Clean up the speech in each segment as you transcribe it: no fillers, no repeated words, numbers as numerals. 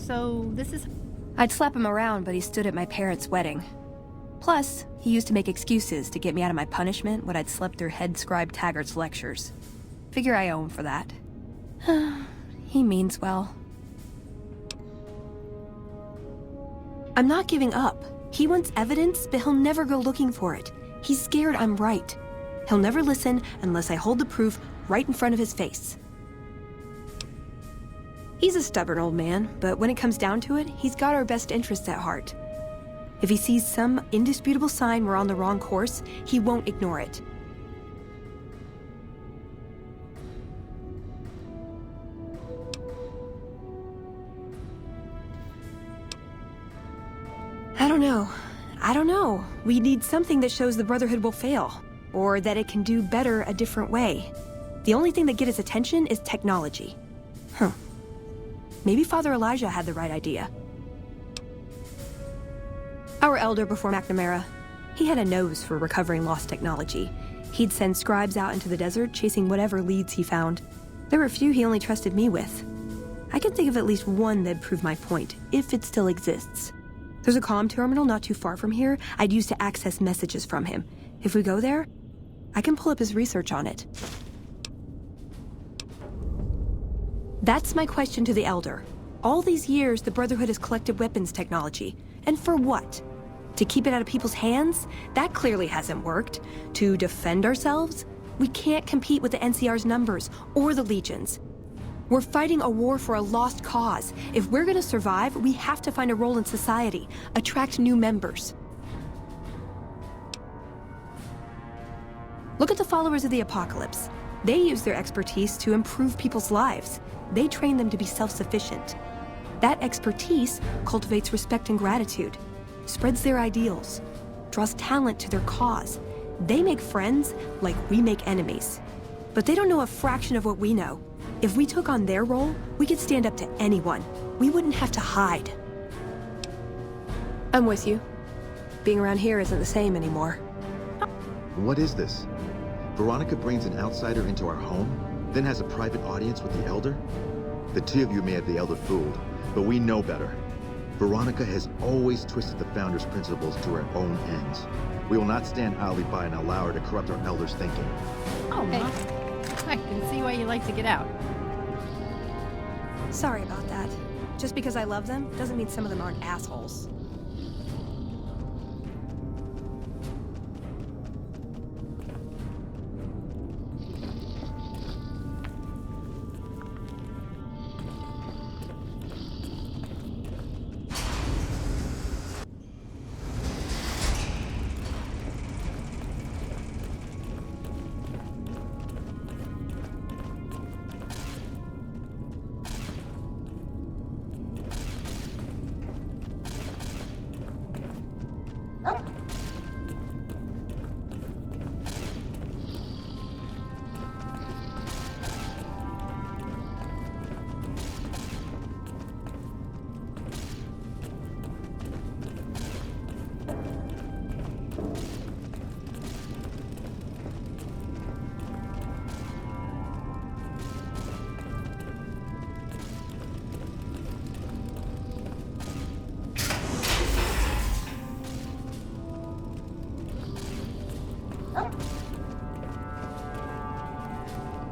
So this is... I'd slap him around, but he stood at my parents' wedding. Plus, he used to make excuses to get me out of my punishment when I'd slept through head scribe Taggart's lectures. Figure I owe him for that. He means well. I'm not giving up. He wants evidence, but he'll never go looking for it. He's scared I'm right. He'll never listen unless I hold the proof right in front of his face. He's a stubborn old man, but when it comes down to it, he's got our best interests at heart. If he sees some indisputable sign we're on the wrong course, he won't ignore it. I don't know. We need something that shows the Brotherhood will fail, or that it can do better a different way. The only thing that gets his attention is technology. Maybe Father Elijah had the right idea. Our elder before McNamara, he had a nose for recovering lost technology. He'd send scribes out into the desert chasing whatever leads he found. There were a few he only trusted me with. I can think of at least one that'd prove my point, if it still exists. There's a comm terminal not too far from here I'd use to access messages from him. If we go there, I can pull up his research on it. That's my question to the Elder. All these years, the Brotherhood has collected weapons technology. And for what? To keep it out of people's hands? That clearly hasn't worked. To defend ourselves? We can't compete with the NCR's numbers, or the Legion's. We're fighting a war for a lost cause. If we're gonna survive, we have to find a role in society, attract new members. Look at the followers of the Apocalypse. They use their expertise to improve people's lives. They train them to be self-sufficient. That expertise cultivates respect and gratitude, spreads their ideals, draws talent to their cause. They make friends like we make enemies. But they don't know a fraction of what we know. If we took on their role, we could stand up to anyone. We wouldn't have to hide. I'm with you. Being around here isn't the same anymore. What is this? Veronica brings an outsider into our home, then has a private audience with the Elder? The two of you may have the Elder fooled, but we know better. Veronica has always twisted the Founder's principles to her own ends. We will not stand idly by and allow her to corrupt our Elder's thinking. Oh, hey. I can see why you like to get out. Sorry about that. Just because I love them doesn't mean some of them aren't assholes.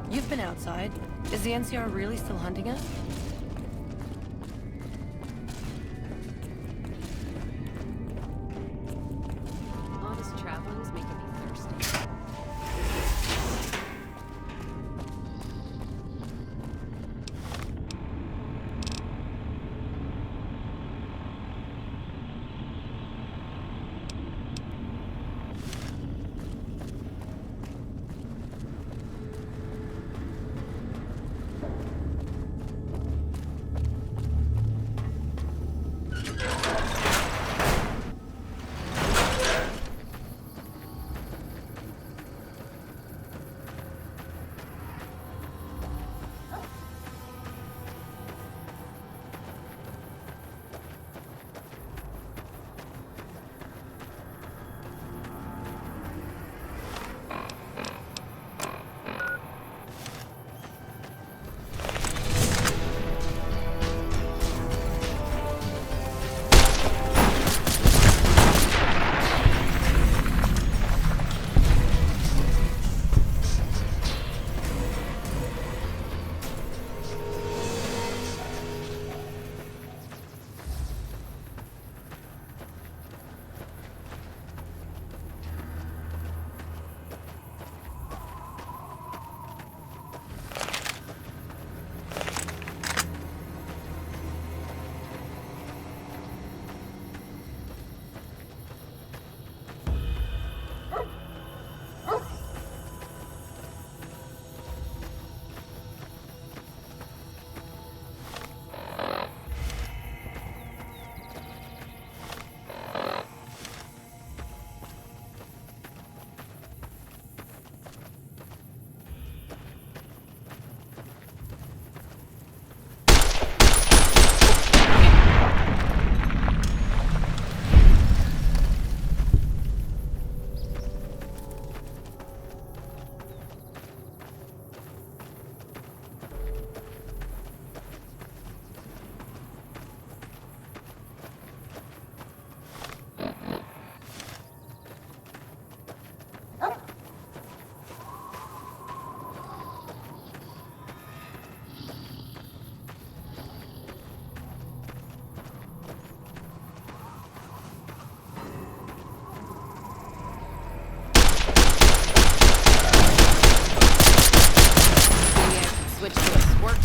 You've been outside. Is the NCR really still hunting us? All this traveling is making me thirsty.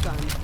gun.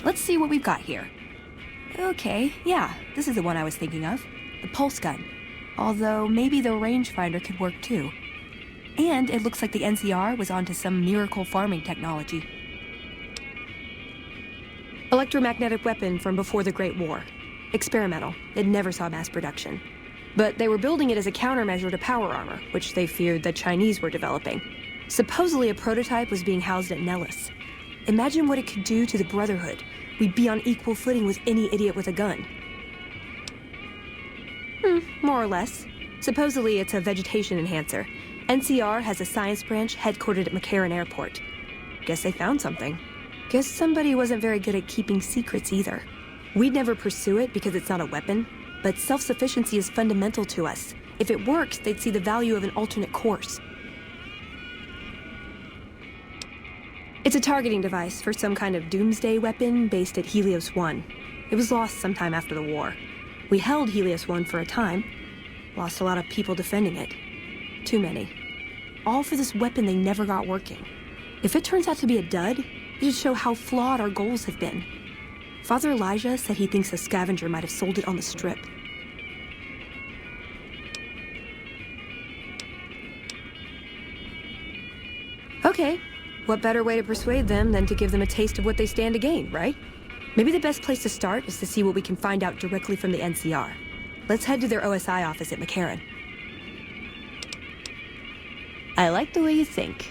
Let's see what we've got here. Okay, yeah, this is the one I was thinking of. The pulse gun. Although, maybe the rangefinder could work too. And it looks like the NCR was onto some miracle farming technology. Electromagnetic weapon from before the Great War. Experimental. It never saw mass production. But they were building it as a countermeasure to power armor, which they feared the Chinese were developing. Supposedly a prototype was being housed at Nellis. Imagine what it could do to the Brotherhood. We'd be on equal footing with any idiot with a gun. more or less. Supposedly, it's a vegetation enhancer. NCR has a science branch headquartered at McCarran Airport. Guess they found something. Guess somebody wasn't very good at keeping secrets either. We'd never pursue it because it's not a weapon, but self-sufficiency is fundamental to us. If it works, they'd see the value of an alternate course. It's a targeting device for some kind of doomsday weapon based at Helios 1. It was lost sometime after the war. We held Helios 1 for a time. Lost a lot of people defending it. Too many. All for this weapon they never got working. If it turns out to be a dud, it'd show how flawed our goals have been. Father Elijah said he thinks a scavenger might have sold it on the strip. Okay, what better way to persuade them than to give them a taste of what they stand to gain, right? Maybe the best place to start is to see what we can find out directly from the NCR. Let's head to their OSI office at McCarran. I like the way you think.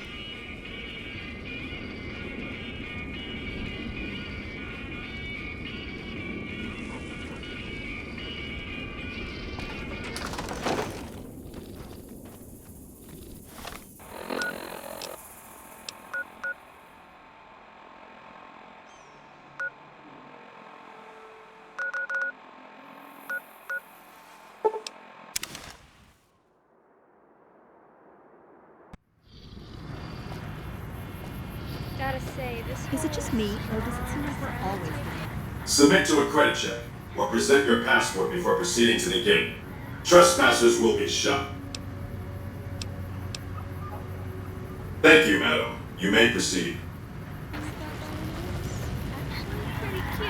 Is it just me, or does it seem like we're always there? Submit to a credit check, or present your passport before proceeding to the gate. Trespassers will be shot. Thank you, madam. You may proceed. Pretty cute.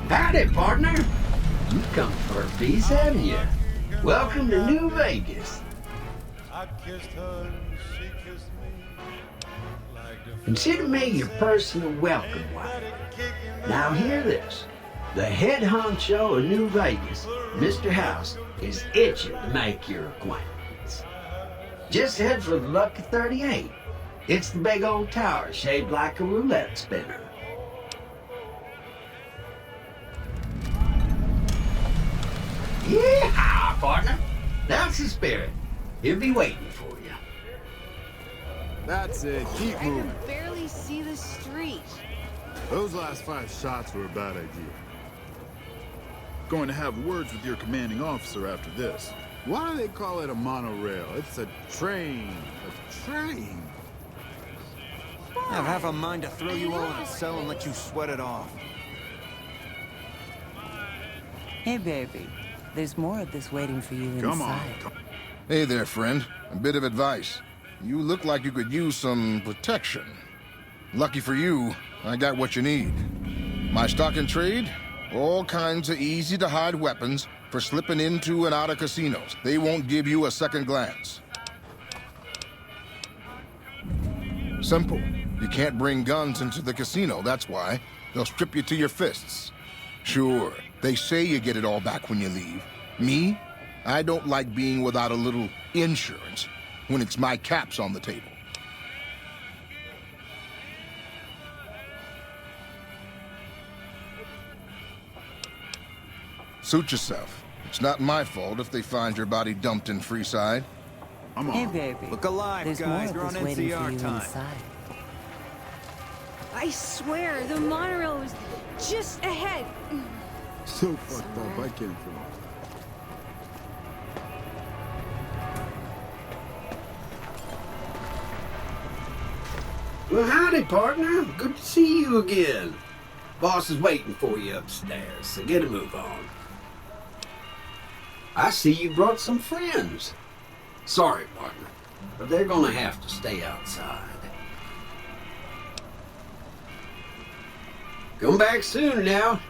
Howdy, partner. You come for a piece, haven't you? Welcome to New Vegas. Consider me your personal welcome wife. Now hear this. The head honcho of New Vegas, Mr. House, is itching to make your acquaintance. Just head for the Lucky 38. It's the big old tower shaped like a roulette spinner. Yeah, partner. That's the spirit. He'll be waiting for you. That's it. Keep I moving. can barely see the street. Those last 5 shots were a bad idea. Going to have words with your commanding officer after this. Why do they call it a monorail? It's a train. A train. I have half a mind to throw you all in a cell and let you sweat it off. Hey, baby. There's more of this waiting for you inside. Come on. Hey there, friend. A bit of advice. You look like you could use some protection. Lucky for you, I got what you need. My stock and trade? All kinds of easy-to-hide weapons for slipping into and out of casinos. They won't give you a second glance. Simple. You can't bring guns into the casino, that's why. They'll strip you to your fists. Sure, they say you get it all back when you leave. Me? I don't like being without a little insurance when it's my caps on the table. Suit yourself. It's not my fault if they find your body dumped in Freeside. I'm on. Hey, baby. Look alive, There's guys. more We're of on this waiting for NCR you time. inside. I swear, the monorail was just ahead. So fucked up, I can't feel it. Well, howdy, partner. Good to see you again. Boss is waiting for you upstairs, so get a move on. I see you brought some friends. Sorry, partner, but they're gonna have to stay outside. Come back soon now.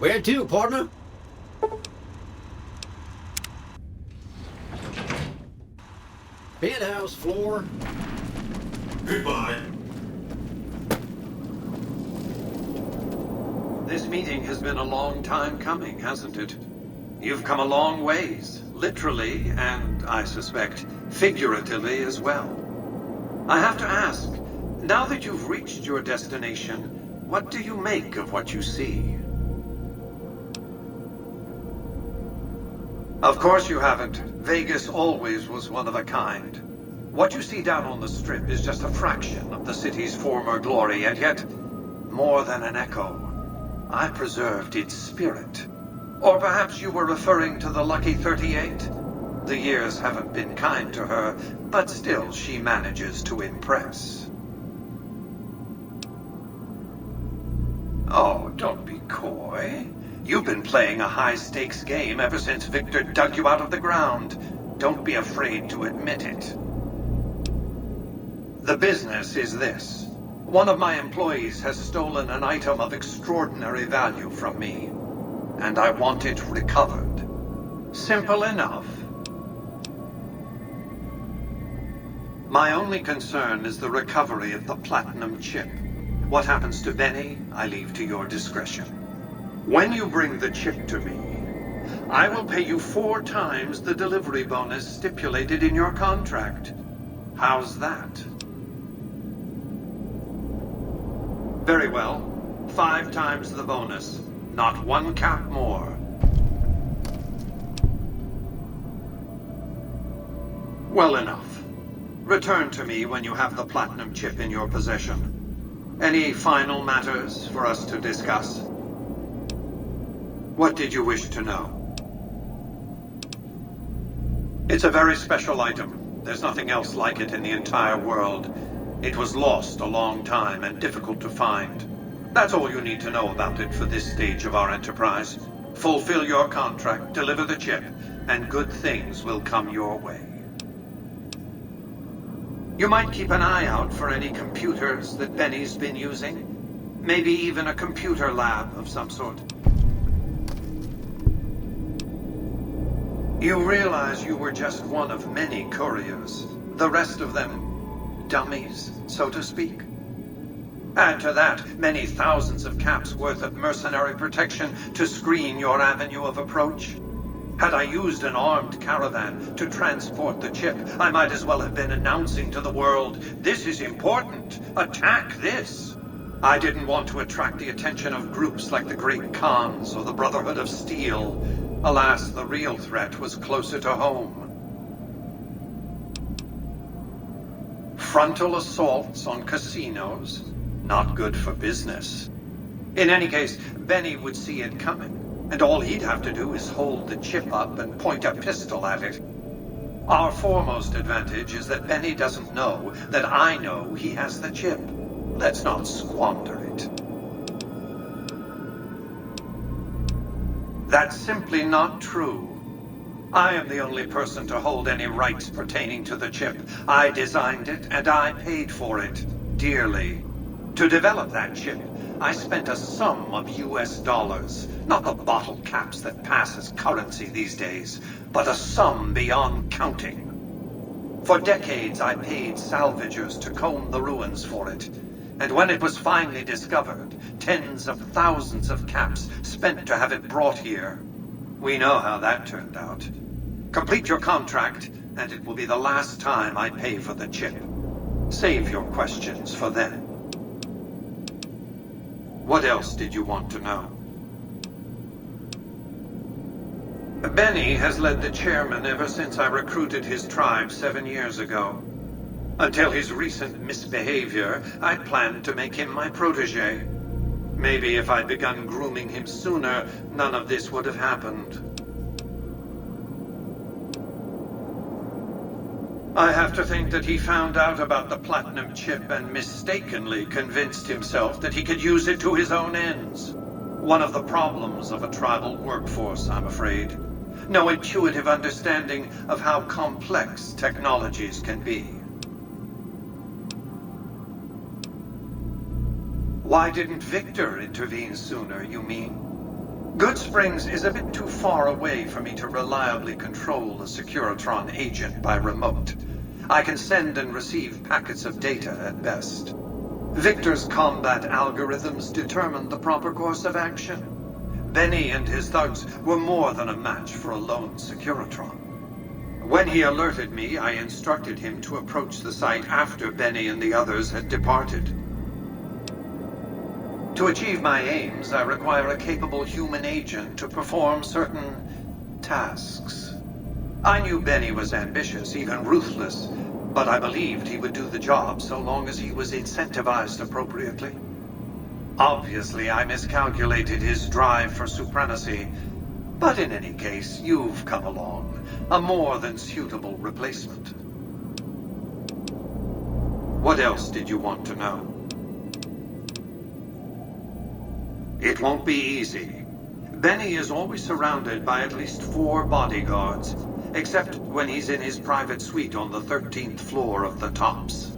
Where to, partner? Penthouse floor. Goodbye. This meeting has been a long time coming, hasn't it? You've come a long ways, literally, and I suspect figuratively as well. I have to ask, now that you've reached your destination, what do you make of what you see? Of course you haven't. Vegas always was one of a kind. What you see down on the Strip is just a fraction of the city's former glory, and yet, more than an echo. I preserved its spirit. Or perhaps you were referring to the Lucky 38? The years haven't been kind to her, but still she manages to impress. Oh, don't be coy. You've been playing a high-stakes game ever since Victor dug you out of the ground. Don't be afraid to admit it. The business is this. One of my employees has stolen an item of extraordinary value from me, and I want it recovered. Simple enough. My only concern is the recovery of the platinum chip. What happens to Benny, I leave to your discretion. When you bring the chip to me, I will pay you 4 times the delivery bonus stipulated in your contract. How's that? Very well. 5 times the bonus. Not 1 cap more. Well enough. Return to me when you have the platinum chip in your possession. Any final matters for us to discuss? What did you wish to know? It's a very special item. There's nothing else like it in the entire world. It was lost a long time and difficult to find. That's all you need to know about it for this stage of our enterprise. Fulfill your contract, deliver the chip, and good things will come your way. You might keep an eye out for any computers that Benny's been using. Maybe even a computer lab of some sort. You realize you were just one of many couriers. The rest of them, dummies, so to speak. Add to that many thousands of caps worth of mercenary protection to screen your avenue of approach. Had I used an armed caravan to transport the chip, I might as well have been announcing to the world, this is important, attack this. I didn't want to attract the attention of groups like the Great Khans or the Brotherhood of Steel. Alas, the real threat was closer to home. Frontal assaults on casinos, not good for business. In any case, Benny would see it coming, and all he'd have to do is hold the chip up and point a pistol at it. Our foremost advantage is that Benny doesn't know that I know he has the chip. Let's not squander it. That's simply not true. I am the only person to hold any rights pertaining to the chip. I designed it, and I paid for it, dearly. To develop that chip, I spent a sum of US dollars. Not the bottle caps that pass as currency these days, but a sum beyond counting. For decades, I paid salvagers to comb the ruins for it. And when it was finally discovered, tens of thousands of caps spent to have it brought here. We know how that turned out. Complete your contract, and it will be the last time I pay for the chip. Save your questions for then. What else did you want to know? Benny has led the chairman ever since I recruited his tribe 7 years ago. Until his recent misbehavior, I planned to make him my protege. Maybe if I'd begun grooming him sooner, none of this would have happened. I have to think that he found out about the platinum chip and mistakenly convinced himself that he could use it to his own ends. One of the problems of a tribal workforce, I'm afraid. No intuitive understanding of how complex technologies can be. Why didn't Victor intervene sooner, you mean? Good Springs is a bit too far away for me to reliably control a Securitron agent by remote. I can send and receive packets of data at best. Victor's combat algorithms determined the proper course of action. Benny and his thugs were more than a match for a lone Securitron. When he alerted me, I instructed him to approach the site after Benny and the others had departed. To achieve my aims, I require a capable human agent to perform certain tasks. I knew Benny was ambitious, even ruthless, but I believed he would do the job so long as he was incentivized appropriately. Obviously, I miscalculated his drive for supremacy, but in any case, you've come along, a more than suitable replacement. What else did you want to know? It won't be easy. Benny is always surrounded by at least 4 bodyguards, except when he's in his private suite on the 13th floor of the Tops.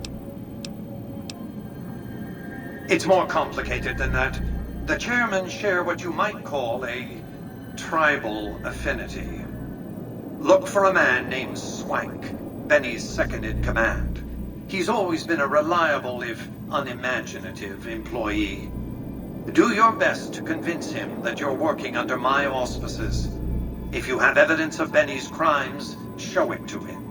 It's more complicated than that. The chairmen share what you might call a tribal affinity. Look for a man named Swank, Benny's second-in-command. He's always been a reliable, if unimaginative, employee. Do your best to convince him that you're working under my auspices. If you have evidence of Benny's crimes, show it to him.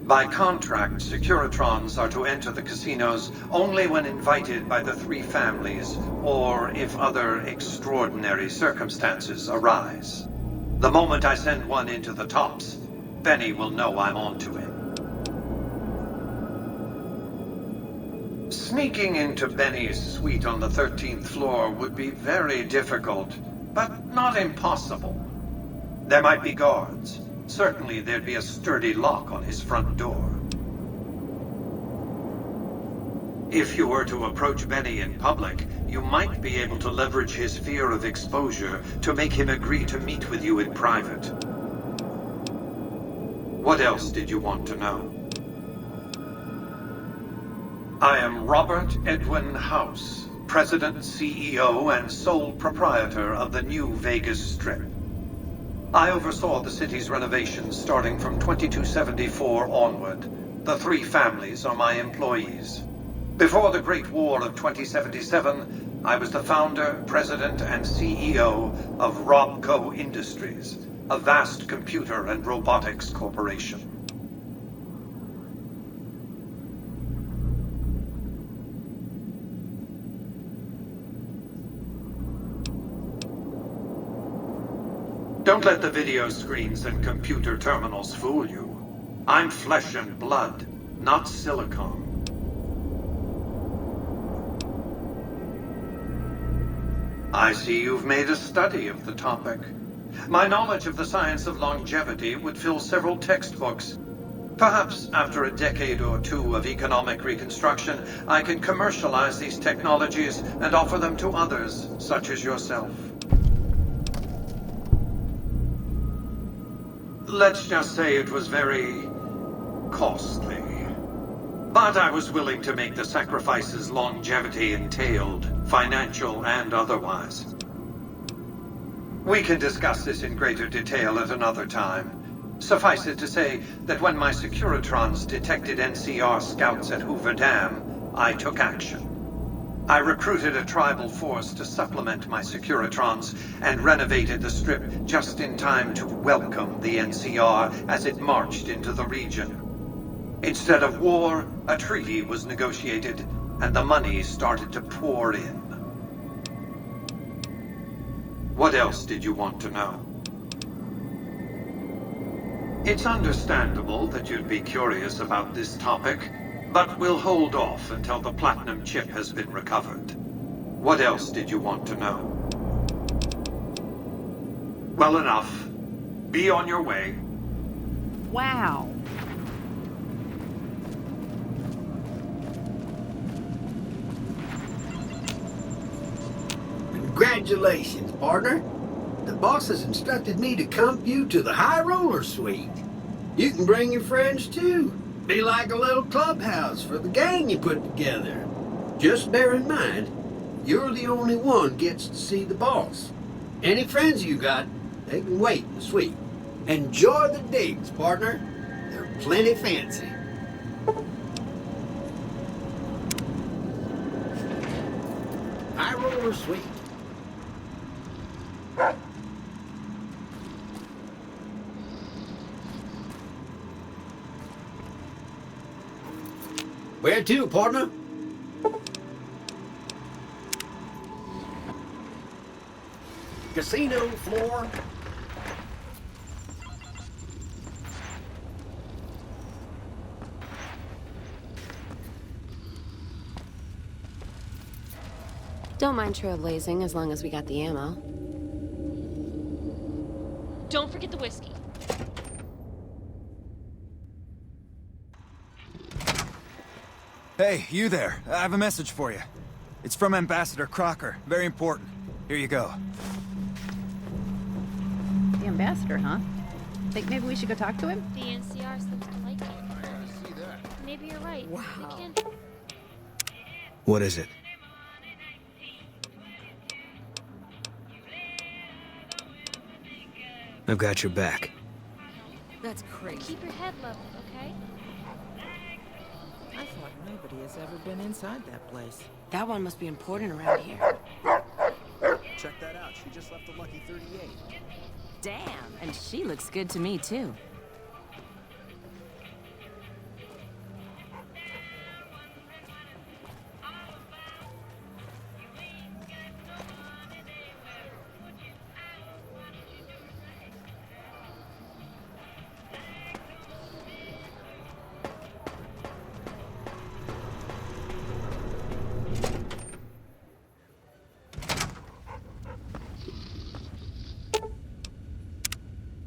By contract, Securitrons are to enter the casinos only when invited by the 3 families, or if other extraordinary circumstances arise. The moment I send one into the Tops, Benny will know I'm onto him. Sneaking into Benny's suite on the 13th floor would be very difficult, but not impossible. There might be guards. Certainly there'd be a sturdy lock on his front door. If you were to approach Benny in public, you might be able to leverage his fear of exposure to make him agree to meet with you in private. What else did you want to know? I am Robert Edwin House, President, CEO, and sole proprietor of the new Vegas Strip. I oversaw the city's renovations starting from 2274 onward. The 3 families are my employees. Before the Great War of 2077, I was the founder, president, and CEO of Robco Industries, a vast computer and robotics corporation. Don't let the video screens and computer terminals fool you. I'm flesh and blood, not silicone. I see you've made a study of the topic. My knowledge of the science of longevity would fill several textbooks. Perhaps after a decade or 2 of economic reconstruction, I can commercialize these technologies and offer them to others, such as yourself. Let's just say it was very costly. But I was willing to make the sacrifices longevity entailed, financial and otherwise. We can discuss this in greater detail at another time. Suffice it to say that when my Securitrons detected NCR scouts at Hoover Dam, I took action. I recruited a tribal force to supplement my Securitrons and renovated the Strip just in time to welcome the NCR as it marched into the region. Instead of war, a treaty was negotiated, and the money started to pour in. What else did you want to know? It's understandable that you'd be curious about this topic, but we'll hold off until the platinum chip has been recovered. What else did you want to know? Well enough. Be on your way. Wow. Congratulations, partner. The boss has instructed me to comp you to the High Roller Suite. You can bring your friends too. Be like a little clubhouse for the gang you put together. Just bear in mind, You're the only one gets to see the boss. Any friends you got, they can wait in the suite. Enjoy the digs, partner. They're plenty fancy. High roller suite. Where to, partner? Casino floor. Don't mind trailblazing as long as we got the ammo. Don't forget the whiskey. Hey, you there. I have a message for you. It's from Ambassador Crocker. Very important. Here you go. The ambassador, huh? Think maybe we should go talk to him? The NCR seems to like it. Maybe you're right. Wow. We can... What is it? I've got your back. That's crazy. Keep your head level, okay? I thought nobody has ever been inside that place. That one must be important around here. Check that out. She just left the Lucky 38. Damn, and she looks good to me, too.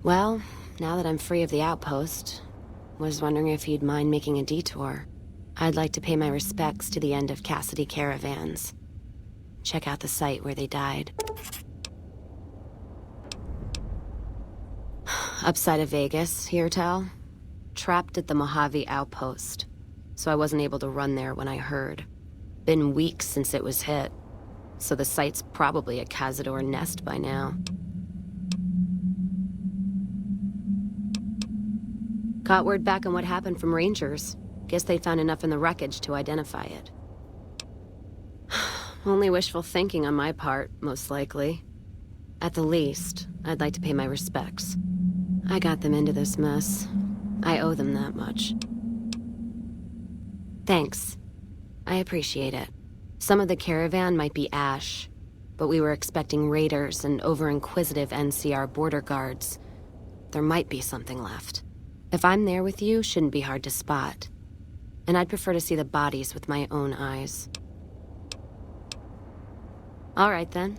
Well, now that I'm free of the outpost, was wondering if you'd mind making a detour. I'd like to pay my respects to the end of Cassidy caravans. Check out the site where they died. Upside of Vegas, here, Tal. Trapped at the Mojave outpost, so I wasn't able to run there when I heard. Been weeks since it was hit, so the site's probably a Cazador nest by now. Got word back on what happened from Rangers. Guess they found enough in the wreckage to identify it. Only wishful thinking on my part, most likely. At the least, I'd like to pay my respects. I got them into this mess. I owe them that much. Thanks. I appreciate it. Some of the caravan might be ash, but we were expecting raiders and over-inquisitive NCR border guards. There might be something left. If I'm there with you, shouldn't be hard to spot. And I'd prefer to see the bodies with my own eyes. All right, then.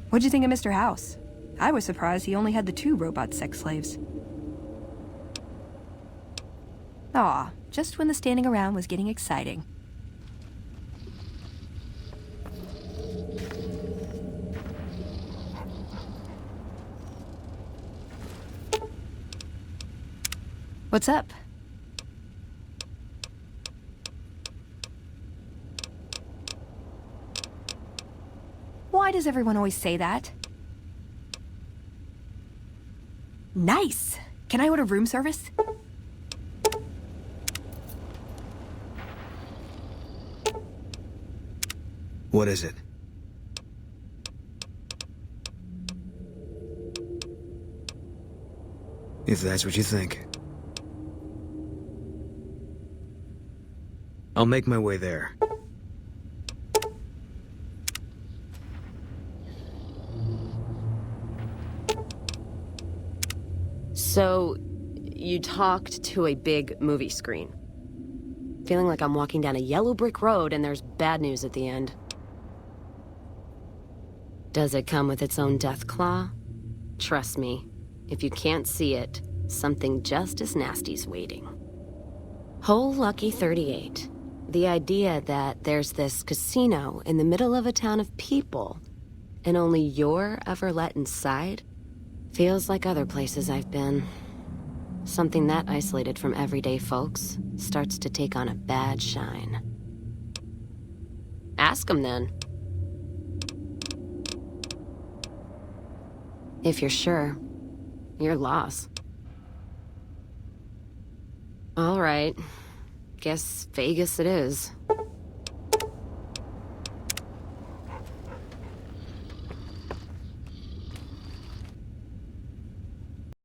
What'd you think of Mr. House? I was surprised he only had the 2 robot sex slaves. Aw, just when the standing around was getting exciting. What's up? Why does everyone always say that? Nice! Can I order room service? What is it? If that's what you think. I'll make my way there. So, you talked to a big movie screen. Feeling like I'm walking down a yellow brick road and there's bad news at the end. Does it come with its own death claw? Trust me, if you can't see it, something just as nasty's waiting. Whole Lucky 38. The idea that there's this casino in the middle of a town of people, and only you're ever let inside, feels like other places I've been. Something that isolated from everyday folks starts to take on a bad shine. Ask him then. If you're sure, your loss. All right. Guess Vegas it is.